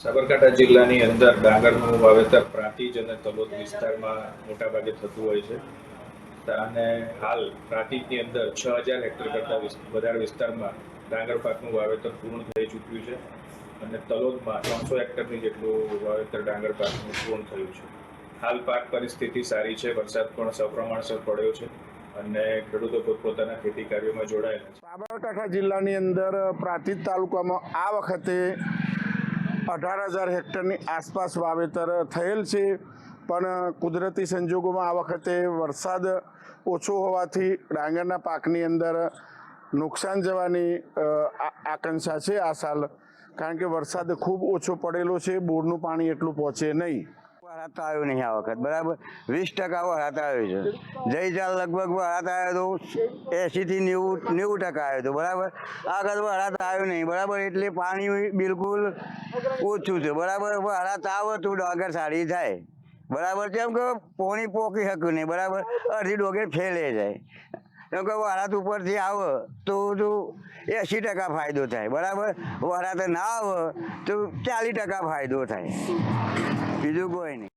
સાબરકાંઠા જિલ્લાની અંદર ડાંગરનું વાવેતર પ્રાંતિજ અને તલોદ વિસ્તારમાં મોટાભાગે થતું હોય છે અને હાલ પ્રાંતિજની અંદર 6000 હેક્ટર કરતાં વધારે વિસ્તારમાં ડાંગર પાકનું વાવેતર પૂર્ણ થઈ ચૂક્યું છે અને તલોદમાં 300 હેક્ટરની જેટલું વાવેતર ડાંગર પાકનું પૂર્ણ થયું છે. હાલ પાક પરિસ્થિતિ સારી છે, વરસાદ પણ સપ્રમાણસર પડ્યો છે અને ખેડૂતો પોતપોતાના ખેતી કાર્યોમાં જોડાયેલા છે. સાબરકાંઠા જિલ્લાની અંદર પ્રાંતિજ તાલુકામાં આ વખતે 18,000 હેક્ટરની આસપાસ વાવેતર થયેલ છે, પણ કુદરતી સંજોગોમાં આ વખતે વરસાદ ઓછો હોવાથી ડાંગરના પાકની અંદર નુકસાન જવાની આશંકા છે આ સાલ, કારણ કે વરસાદ ખૂબ ઓછો પડેલો છે, બોરનું પાણી એટલું પહોંચે નહીં. વરસાદ તો આવ્યો નહીં આ વખત, બરાબર 20% વરસાદ આવ્યો છે. જઈ ચાલ લગભગ વરસાદ આવ્યો તો 80 થી 90% આવ્યો હતો, બરાબર. આગળ વરસાદ આવ્યો નહીં, બરાબર, એટલે પાણી બિલકુલ ઓછું છે, બરાબર. વરસાદ આવે તો ડાંગર સારી થાય, બરાબર. કેમ કે પાણી પોકી શકું નહીં, બરાબર, અડધી ડોગર ફેલે જાય. કેમ કે વરસાદ ઉપરથી આવે તો 80% ફાયદો થાય, બરાબર. વરસાદ ના આવે તો 40% ફાયદો થાય, બીજું કોઈ નહીં.